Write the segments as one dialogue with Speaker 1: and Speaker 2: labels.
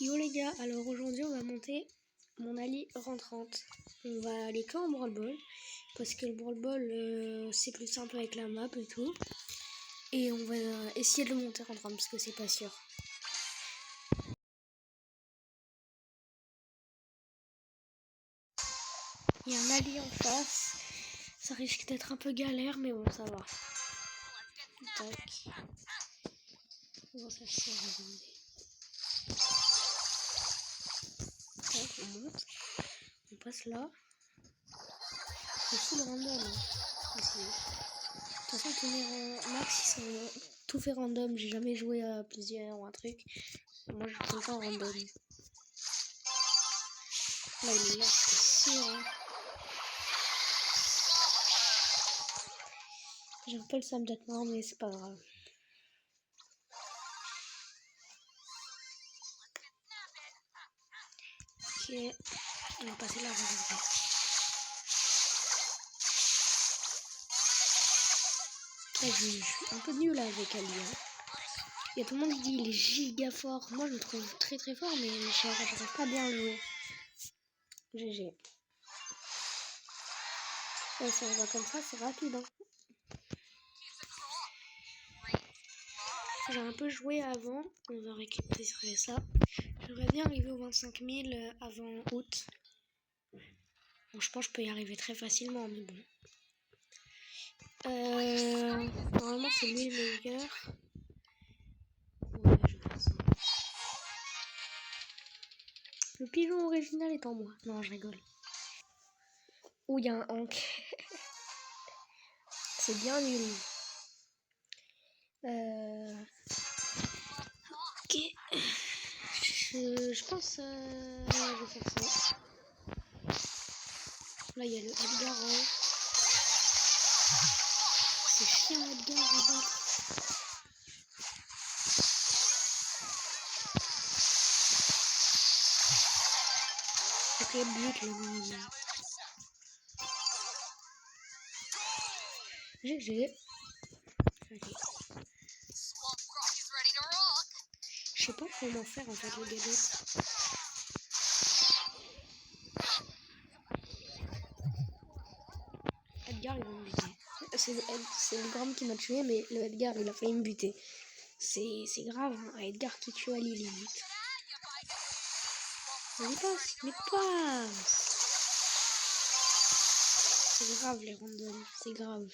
Speaker 1: Yo les gars, alors aujourd'hui on va monter mon allié rentrante. On va aller qu'en Brawl Ball parce que le Brawl Ball c'est plus simple avec la map et tout. Et on va essayer de le monter rentrante parce que c'est pas sûr. Il y a un allié en face. Ça risque d'être un peu galère mais bon ça va. Tac. Bon ça se sert. Tac, on monte. On passe là. C'est full random. Ici. De toute façon, tous mes max ils sont tout fait random. J'ai jamais joué à plusieurs ou un truc. Moi je joue tout le temps random. Là il est là, c'est sûr. Hein. J'ai un peu le seum d'être mort, mais c'est pas grave. Ok, on va passer là. Là, je suis un peu nul avec Ali. Hein. Il y a tout le monde qui dit il est giga fort. Moi je le trouve très très fort, mais je n'arrive pas bien à le jouer. GG. Ouais, si on va comme ça, c'est rapide. Hein. J'ai un peu joué avant, on va récupérer ça. J'aimerais bien arriver aux 25 000 avant août. Bon, je pense que je peux y arriver très facilement, mais bon. Normalement, c'est lui le meilleur. Ouais, je pense. Le pigeon original est en moi. Non, je rigole. Ouh, il y a un Hank. C'est bien nul. Ok. Je pense je vais faire ça. Là, il y a le Edgar. Hein. C'est chiant, Edgar. Regarde. Ok, but le mini. GG. Okay. Je sais pas comment faire en fait le gadget. Edgar il va me buter. C'est le Gram qui m'a tué, mais le Edgar il a failli me buter. C'est grave, hein. Edgar qui tue Ali limite. Mais passe, mais passe. C'est grave les randoms, c'est grave.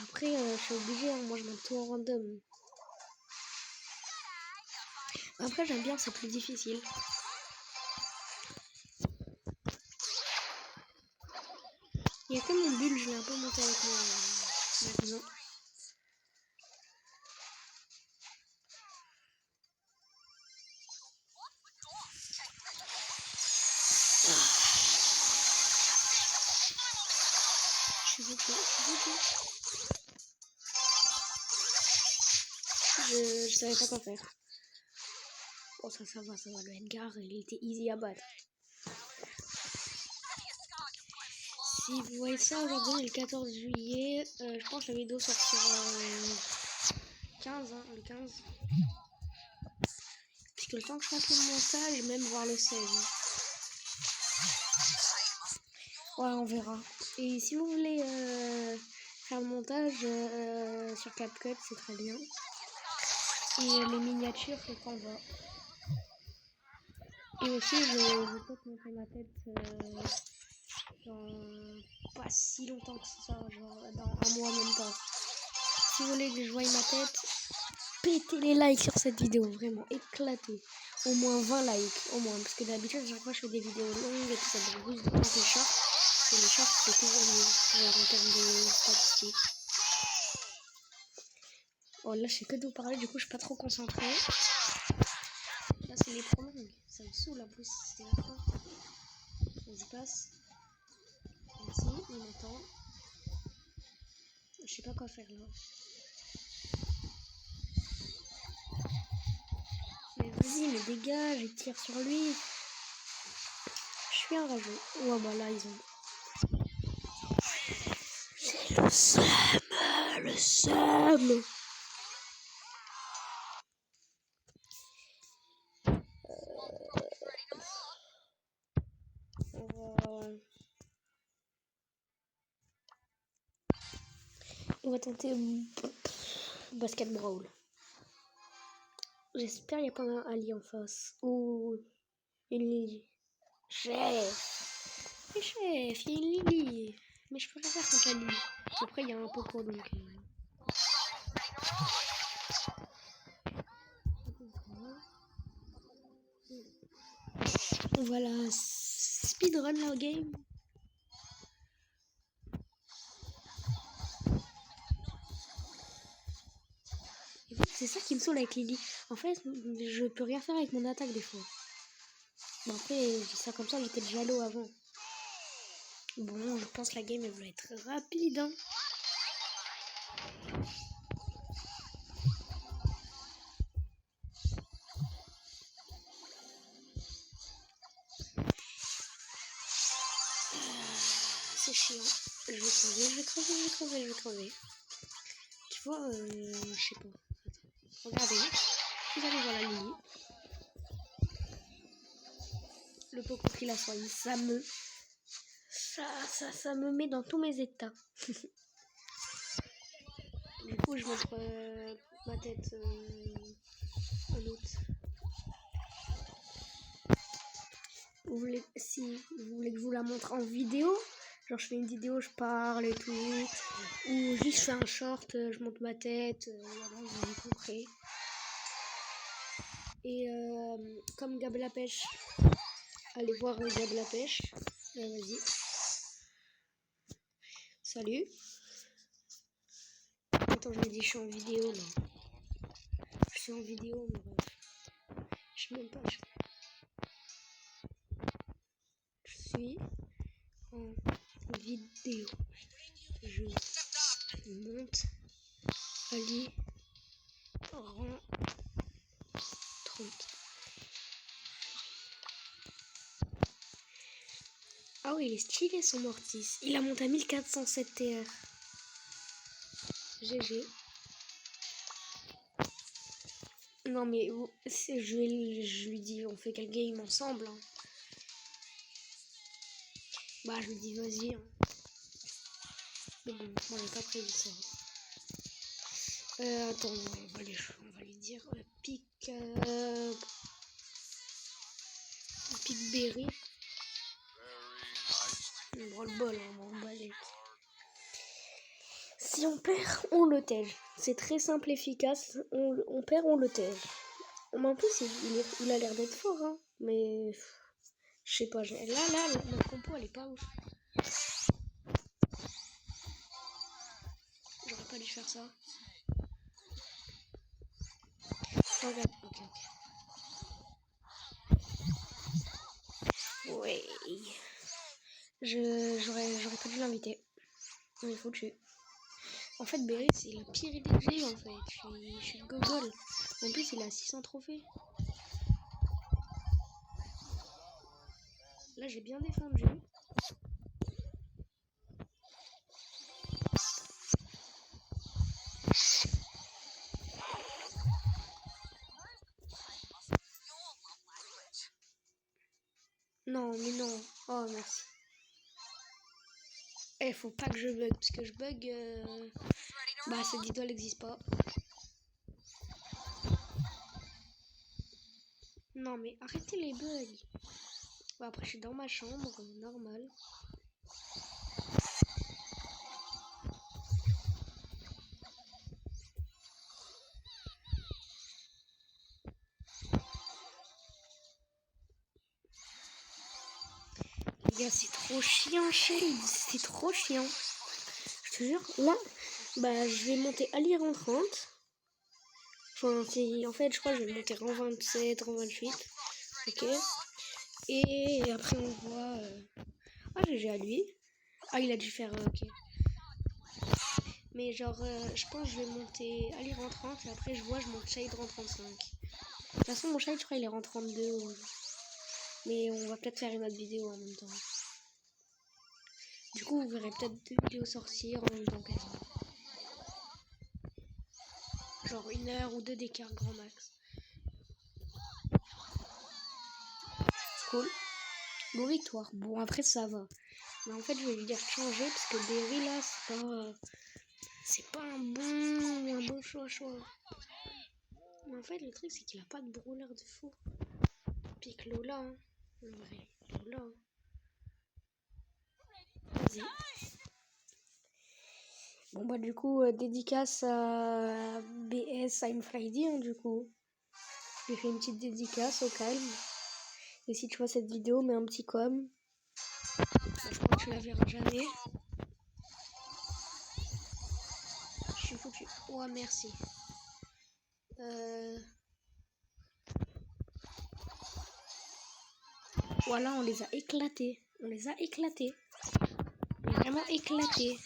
Speaker 1: Après je suis obligée, hein. Moi je mets tout en random. Après j'aime bien, c'est plus difficile. Il y a que mon bulle, je l'ai un peu monté avec moi maintenant. Je savais pas quoi faire. Bon, ça va. Le Edgar, il était easy à battre. Si vous voyez ça aujourd'hui, le 14 juillet, je pense que la vidéo sortira le 15, hein, le 15. Parce que le temps que je fasse le montage, même voir le 16. Ouais, on verra. Et si vous voulez faire le montage sur CapCut, c'est très bien. Et les miniatures, c'est quand va. Et aussi, je vais peut-être montrer ma tête dans pas si longtemps que ça, genre dans un mois même pas. Si vous voulez que je voie ma tête, pétez les likes sur cette vidéo, vraiment, éclatez. Au moins 20 likes, au moins, parce que d'habitude, à chaque fois je fais des vidéos longues et tout ça, donc plus de temps que les shorts. Et les shorts, c'est toujours mieux, genre en termes de statistiques. Oh là, je sais que de vous parler, du coup, je suis pas trop concentrée. Là, c'est les prolongues, ça me saoule en plus, c'est la fin. Vas-y, passe. Merci, il m'entend. Je sais pas quoi faire là. Mais vas-y, mais dégage, il tire sur lui. Je suis un rageux. Ouais, bah là, ils ont... C'est le seum, le seum. va tenter Basket Brawl. J'espère qu'il n'y a pas un Ali en face. Ou une Lily. Chef, il y a une Lily. Mais je peux rien faire contre la Lily. Après, il y a un Poco donc. Voilà, speedrun la game. C'est ça qui me saoule avec Lily. En fait, je peux rien faire avec mon attaque des fois. Bon, après, je dis ça comme ça, j'étais déjà low avant. Bon, je pense que la game elle va être rapide. Hein. C'est chiant. Je vais crever. Tu vois, je sais pas. Attends. Regardez. Vous allez voir la Lily. Le Poco qui la soigne, ça me met dans tous mes états. Du coup, je montre ma tête à l'autre. Si vous voulez que je vous la montre en vidéo, genre je fais une vidéo, je parle et tout, ou juste je fais un short, je monte ma tête, voilà, vous avez compris. Et comme Gab la pêche, allez voir Gab la pêche. Vas-y. Salut. Attends, je me dis je suis en vidéo là. Je suis en vidéo, mais bref. Je sais même pas. Je suis en vidéo. Je monte Ali rang 30. Ah oui, il est stylé son Mortis. Il a monté à 1407 TR. GG. Non mais je lui dis on fait quel game ensemble. Hein. Bah je lui dis vas-y. Hein. Mais bon, moi j'ai pas prévu ça. Attends, on va lui dire pique Berry. On prend le bol, on m'en balèque. Si on perd, on le tège. C'est très simple, efficace. On perd, on le tège. En plus, il a l'air d'être fort, hein. Mais je sais pas. Là, notre compo, elle est pas ouf. J'aurais pas dû faire ça. Regarde, ok. Ouais. J'aurais pas dû l'inviter. On est foutu. En fait, Berry, c'est le pire idée que j'ai eu, en fait. Je suis gogol. En plus, il a 600 trophées. Là, j'ai bien défendu. Non, mais non. Oh, merci. Eh, faut pas que je bug, parce que je bug... Bah, cette vidéo, elle n'existe pas. Non, mais arrêtez les bugs. Bah, après, je suis dans ma chambre, normal. Les gars, c'est trop chiant, Shade. C'est trop chiant. Je te jure, là, bah, je vais monter Ali rang 30. Enfin, en fait, je crois que je vais monter rang 27, rang 28. Ok. Et après, on voit... Ah, GG à lui. Ah, il a dû faire... ok. Mais genre, je pense que je vais monter Ali rang 30 et après, je monte Shade rang 35. De toute façon, mon Shade, je crois, il est rang 32. Mais on va peut-être faire une autre vidéo en même temps. Du coup, vous verrez peut-être 2 vidéos sortir en même temps quasiment. Genre 1 heure ou 2 d'écart grand max. Cool. Bon, victoire. Bon, après, ça va. Mais en fait, je vais lui dire de changer parce que Berry, là, c'est pas... C'est pas un bon choix. Mais en fait, le truc, c'est qu'il a pas de brawler de fou. Pique Lola, hein. En vrai, Lola. Hein. Vas-y. Bon, bah, du coup, dédicace à BS I'm Friday, hein, du coup. J'ai fait une petite dédicace au calme. Et si tu vois cette vidéo, mets un petit com. Je crois que tu la verras jamais. Je suis foutu. Ouais, merci. Voilà, on les a éclatés. Mais vraiment éclatés.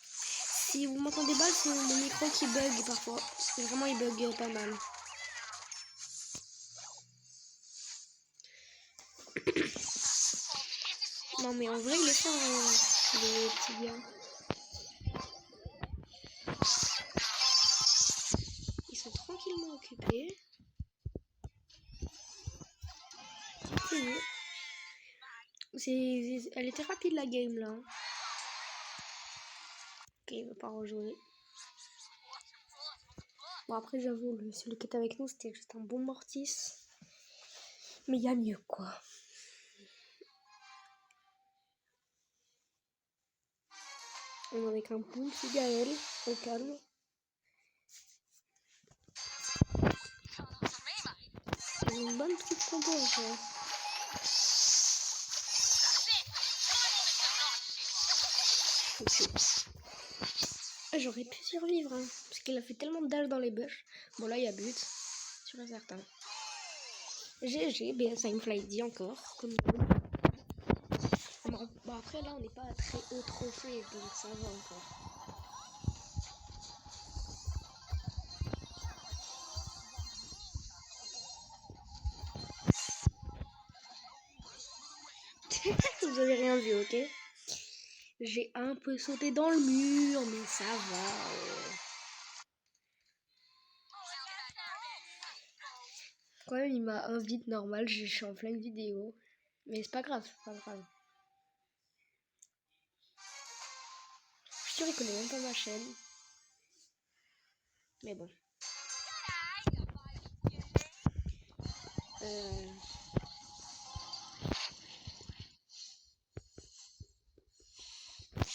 Speaker 1: Si vous m'entendez pas, c'est mon micro qui bug parfois. Vraiment, il bug pas mal. Non, mais en vrai, il est fort, le petit gars. Ils sont tranquillement occupés. Elle était rapide la game là. Ok, il va pas rejouer. Bon, après, j'avoue, celui qui était avec nous, c'était juste un bon Mortis. Mais il y a mieux, quoi. On est avec un bon petit Gaël, au calme. C'est une bonne petite combo, en fait. J'aurais pu survivre, hein, parce qu'il a fait tellement de dash dans les bush. Bon, là, il y a but, sûr et certain. GG, BS I'm Flighty encore, comme d'hab. Bon, après, là, on n'est pas à très haut trophée, donc ça va encore. Vous avez rien vu, ok? J'ai un peu sauté dans le mur, mais ça va. Quand même, il m'a invité normal, je suis en pleine vidéo. Mais c'est pas grave, Je suis sûr qu'il connaît même pas ma chaîne. Mais bon.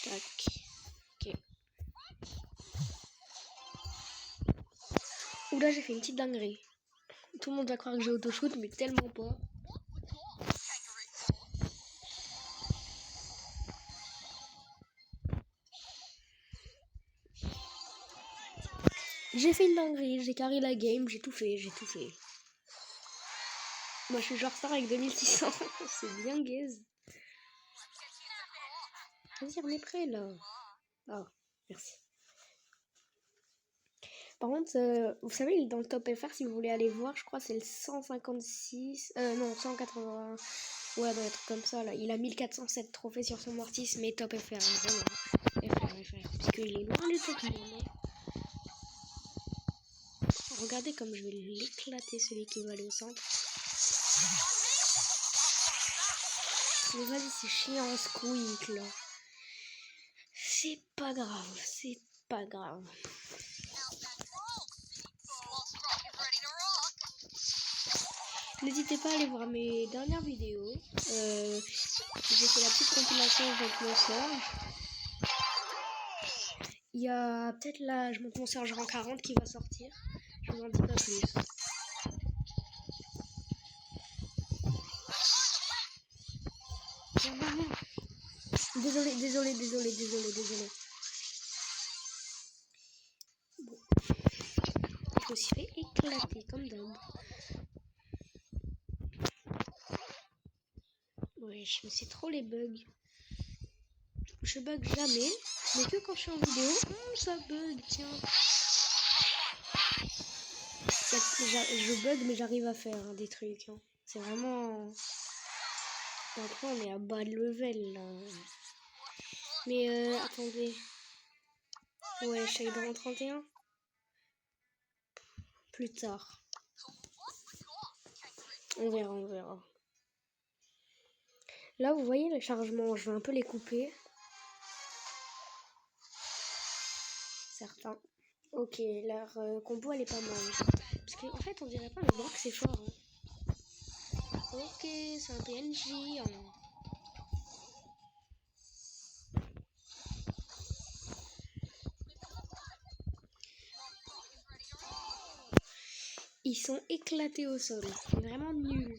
Speaker 1: Tac. Ok. Oula, j'ai fait une petite dinguerie. Tout le monde va croire que j'ai auto-shoot, mais tellement pas. J'ai fait une dinguerie, j'ai carré la game, j'ai tout fait. Moi, je suis genre star avec 2600. C'est bien gaze. Vas-y, on est prêt là. Ah, merci. Par contre, vous savez, dans le top FR, si vous voulez aller voir, je crois que c'est le 156. Non, 180. Ouais, dans un truc comme ça là. Il a 1407 trophées sur son Mortis, mais top FR, hein, vraiment. FR. Parce qu'il est loin du top monde. Regardez comme je vais l'éclater, celui qui va aller au centre. Mais vas-y, c'est chiant, squeak là. C'est pas grave. N'hésitez pas à aller voir mes dernières vidéos. J'ai fait la petite compilation avec mon Serge. Il y a peut-être là, je monte mon Serge rang 40 qui va sortir. Je vous en dis pas plus. Désolé. Bon. Je me suis fait éclater comme d'hab. Ouais, je me suis trop les bugs. Je bug jamais, mais que quand je suis en vidéo, ça bug, tiens. Je bug, mais j'arrive à faire des trucs. Hein. C'est vraiment... Après, on est à bas de level, là. Mais attendez. Ouais, je suis dans 31. Plus tard. On verra. Là, vous voyez les chargements, je vais un peu les couper. Enfin, ok, leur combo elle est pas mal. Parce qu'en fait, on dirait pas, mais Brock c'est fort. Hein. Ok, c'est un PNJ. Hein. Ils sont éclatés au sol. Vraiment nuls.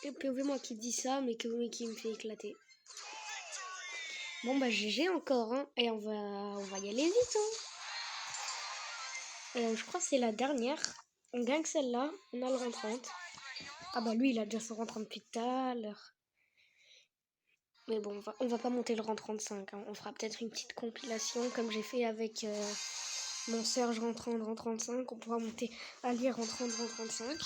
Speaker 1: Et POV moi qui dis ça, mais qui me fait éclater. Bon bah GG encore, hein. Et on va y aller vite, hein. Je crois que c'est la dernière. On gagne celle-là, on a le rang 30. Ah bah lui il a déjà son rang 30 depuis tout à l'heure. Mais bon, on va pas monter le rang 35. Hein. On fera peut-être une petite compilation comme j'ai fait avec mon Serge rang 30, rang 35. On pourra monter Ali rang 30, rang 35.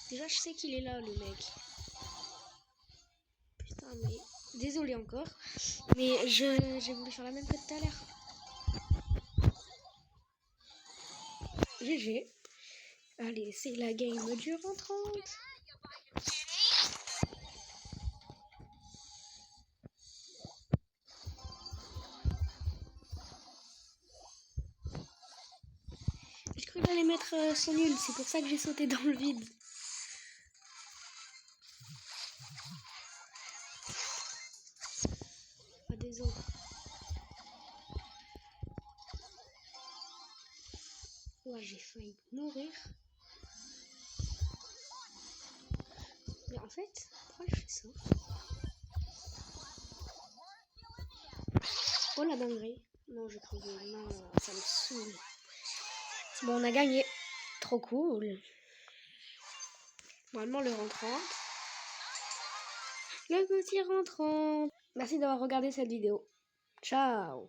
Speaker 1: Déjà, je sais qu'il est là, le mec. Putain, mais... Désolé encore. Mais j'ai voulu faire la même que tout à l'heure. GG. Allez, c'est la game du rang 30. J'ai cru qu'il allait mettre son nul. C'est pour ça que j'ai sauté dans le vide. Ah, désolé. Ouais, j'ai failli mourir. Mais en fait, pourquoi je fais ça? Oh la dinguerie. Non, j'ai cru que... Non, ça me saoule. Bon, on a gagné. Trop cool. Normalement, le rang 30. Le petit rang 30. Merci d'avoir regardé cette vidéo. Ciao.